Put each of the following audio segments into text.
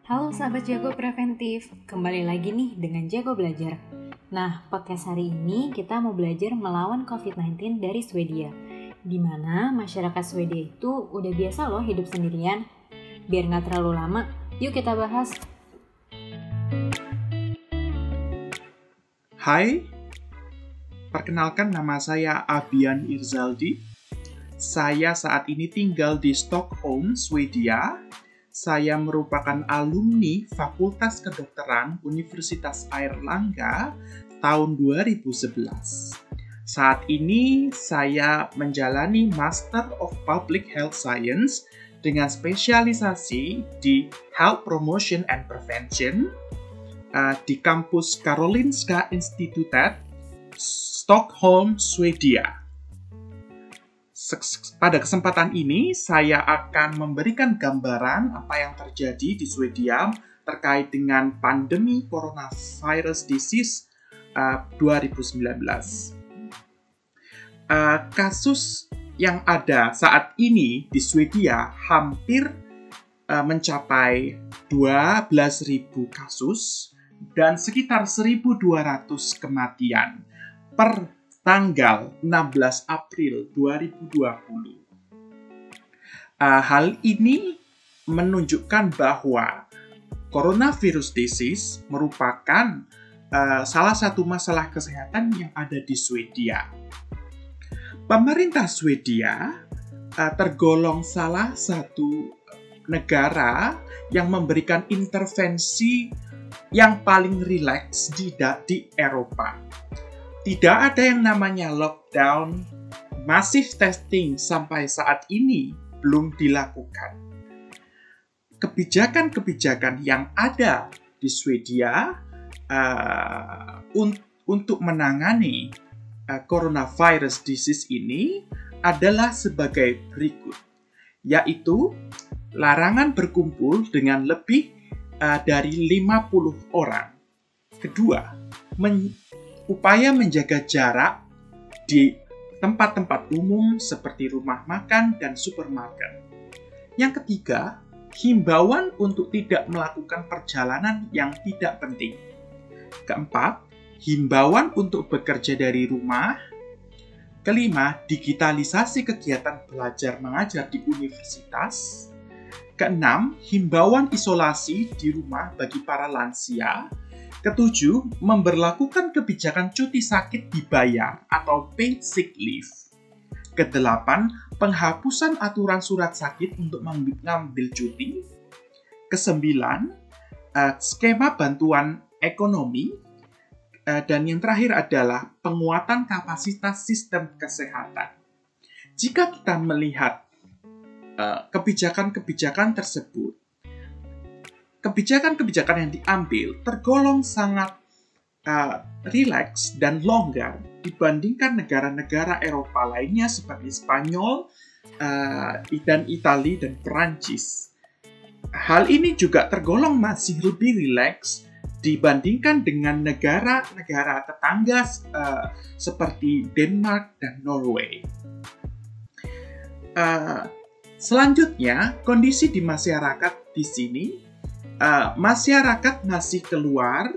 Halo sahabat Jago Preventif, kembali lagi nih dengan Jago Belajar. Nah, podcast hari ini kita mau belajar melawan COVID-19 dari Swedia, di mana masyarakat Swedia itu udah biasa loh hidup sendirian. Biar nggak terlalu lama, yuk kita bahas. Hai, perkenalkan nama saya Abian Irzaldi. Saya saat ini tinggal di Stockholm, Swedia. Saya merupakan alumni Fakultas Kedokteran Universitas Airlangga tahun 2011. Saat ini saya menjalani Master of Public Health Science dengan spesialisasi di Health Promotion and Prevention di kampus Karolinska Institutet, Stockholm, Swedia. Pada kesempatan ini, saya akan memberikan gambaran apa yang terjadi di Swedia terkait dengan pandemi coronavirus disease 2019. Kasus yang ada saat ini di Swedia hampir mencapai 12.000 kasus dan sekitar 1.200 kematian per tanggal 16 April 2020. Hal ini menunjukkan bahwa coronavirus disease merupakan salah satu masalah kesehatan yang ada di Swedia. Pemerintah Swedia tergolong salah satu negara yang memberikan intervensi yang paling rileks di Eropa. Tidak ada yang namanya lockdown, massive testing sampai saat ini belum dilakukan. Kebijakan-kebijakan yang ada di Swedia untuk menangani coronavirus disease ini adalah sebagai berikut, yaitu larangan berkumpul dengan lebih dari 50 orang. Kedua, upaya menjaga jarak di tempat-tempat umum seperti rumah makan dan supermarket. Yang ketiga, himbauan untuk tidak melakukan perjalanan yang tidak penting. Keempat, himbauan untuk bekerja dari rumah. Kelima, digitalisasi kegiatan belajar mengajar di universitas. Keenam, himbauan isolasi di rumah bagi para lansia. Ketujuh, memberlakukan kebijakan cuti sakit dibayar atau paid sick leave. Kedelapan, penghapusan aturan surat sakit untuk mengambil cuti. Kesembilan, skema bantuan ekonomi. Dan yang terakhir adalah penguatan kapasitas sistem kesehatan. Jika kita melihat kebijakan-kebijakan tersebut, kebijakan-kebijakan yang diambil tergolong sangat rileks dan longgar dibandingkan negara-negara Eropa lainnya seperti Spanyol, dan Italia dan Perancis. Hal ini juga tergolong masih lebih rileks dibandingkan dengan negara-negara tetangga seperti Denmark dan Norway. Selanjutnya, kondisi di masyarakat di sini. Masyarakat masih keluar,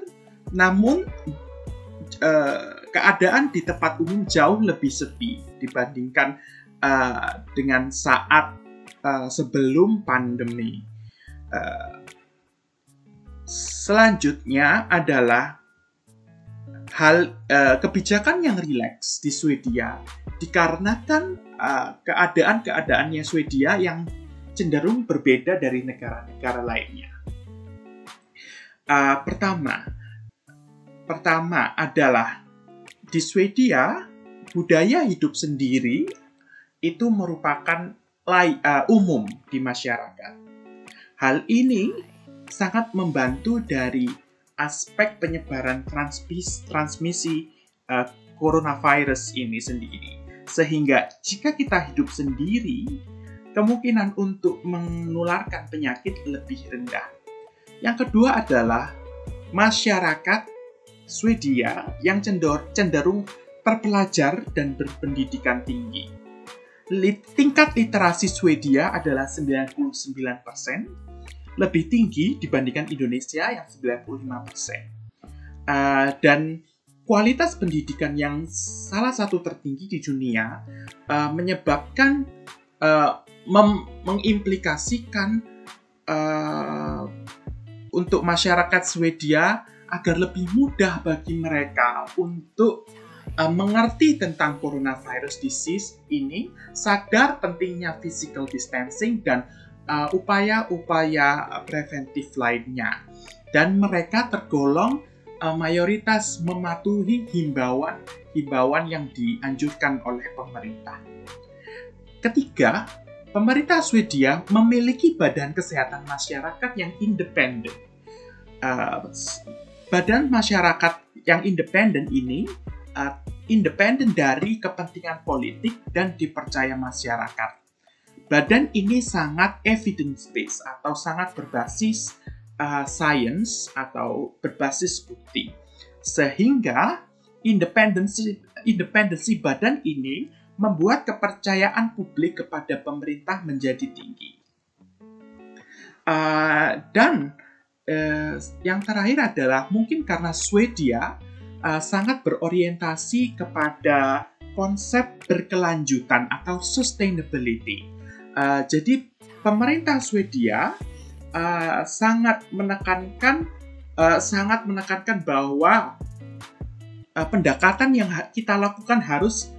namun keadaan di tempat umum jauh lebih sepi dibandingkan dengan saat sebelum pandemi. Selanjutnya adalah kebijakan yang rileks di Swedia dikarenakan keadaannya Swedia yang cenderung berbeda dari negara-negara lainnya. Pertama adalah di Swedia budaya hidup sendiri itu merupakan umum di masyarakat. Hal ini sangat membantu dari aspek penyebaran transmisi coronavirus ini sendiri. Sehingga jika kita hidup sendiri, kemungkinan untuk menularkan penyakit lebih rendah. Yang kedua adalah masyarakat Swedia yang cenderung terpelajar dan berpendidikan tinggi. Tingkat literasi Swedia adalah 99%, lebih tinggi dibandingkan Indonesia yang 95%. Dan kualitas pendidikan yang salah satu tertinggi di dunia menyebabkan mengimplikasikan untuk masyarakat Swedia agar lebih mudah bagi mereka untuk mengerti tentang coronavirus disease ini, sadar pentingnya physical distancing dan upaya-upaya preventif lainnya. Dan mereka tergolong mayoritas mematuhi himbauan yang dianjurkan oleh pemerintah. Ketiga, pemerintah Swedia memiliki badan kesehatan masyarakat yang independen. Badan masyarakat yang independen ini independen dari kepentingan politik dan dipercaya masyarakat. Badan ini sangat evidence-based atau sangat berbasis science atau berbasis bukti. Sehingga independensi badan ini membuat kepercayaan publik kepada pemerintah menjadi tinggi. Dan yang terakhir adalah mungkin karena Swedia sangat berorientasi kepada konsep berkelanjutan atau sustainability. Jadi pemerintah Swedia sangat menekankan bahwa pendekatan yang kita lakukan harus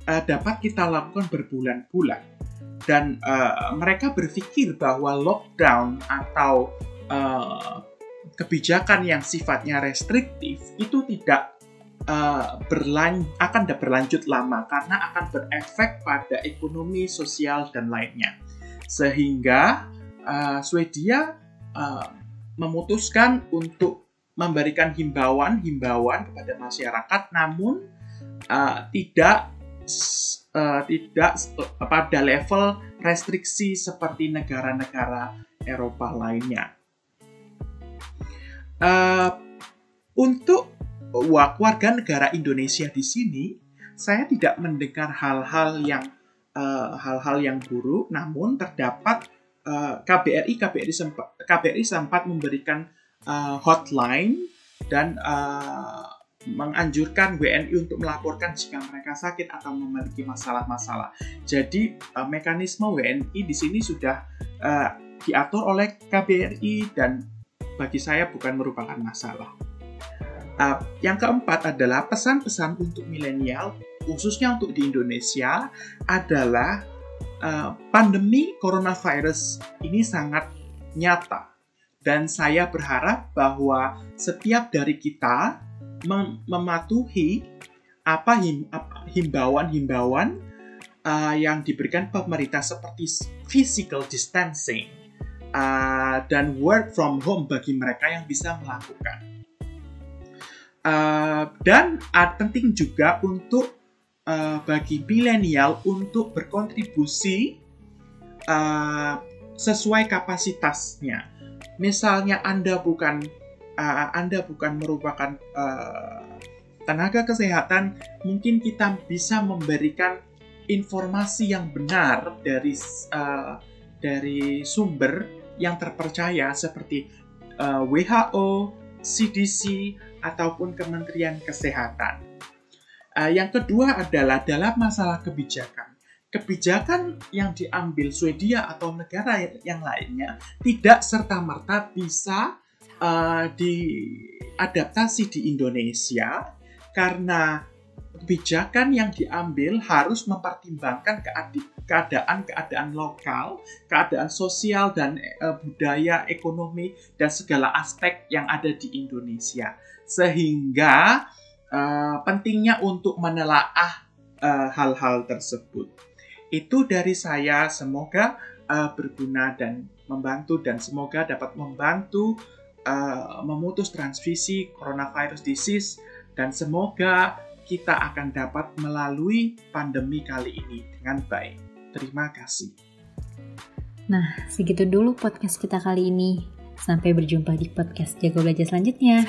dapat kita lakukan berbulan-bulan, dan mereka berpikir bahwa lockdown atau kebijakan yang sifatnya restriktif itu tidak akan berlanjut lama karena akan berefek pada ekonomi, sosial, dan lainnya. Sehingga Swedia memutuskan untuk memberikan himbauan kepada masyarakat, namun tidak pada level restriksi seperti negara-negara Eropa lainnya. Untuk warga negara Indonesia di sini, saya tidak mendengar hal-hal yang buruk, namun terdapat KBRI sempat memberikan hotline dan menganjurkan WNI untuk melaporkan jika mereka sakit atau memiliki masalah-masalah. Jadi mekanisme WNI di sini sudah diatur oleh KBRI dan bagi saya bukan merupakan masalah. Yang keempat adalah pesan-pesan untuk milenial, khususnya untuk di Indonesia, adalah pandemi coronavirus ini sangat nyata. Dan saya berharap bahwa setiap dari kita mematuhi himbauan-himbauan yang diberikan pemerintah seperti physical distancing dan work from home bagi mereka yang bisa melakukan. Dan penting juga untuk bagi milenial untuk berkontribusi sesuai kapasitasnya. Misalnya Anda bukan merupakan tenaga kesehatan, mungkin kita bisa memberikan informasi yang benar dari sumber yang terpercaya seperti WHO, CDC, ataupun Kementerian Kesehatan. Yang kedua adalah dalam masalah kebijakan. Kebijakan yang diambil Swedia atau negara yang lainnya tidak serta-merta bisa diadaptasi di Indonesia karena kebijakan yang diambil harus mempertimbangkan keadaan lokal, keadaan sosial dan budaya, ekonomi, dan segala aspek yang ada di Indonesia. Sehingga pentingnya untuk menelaah hal-hal tersebut. Itu dari saya, semoga berguna dan membantu, dan semoga dapat membantu memutus transmisi coronavirus disease, dan semoga kita akan dapat melalui pandemi kali ini dengan baik. Terima kasih. Nah, segitu dulu podcast kita kali ini. Sampai berjumpa di podcast Jago Belajar selanjutnya.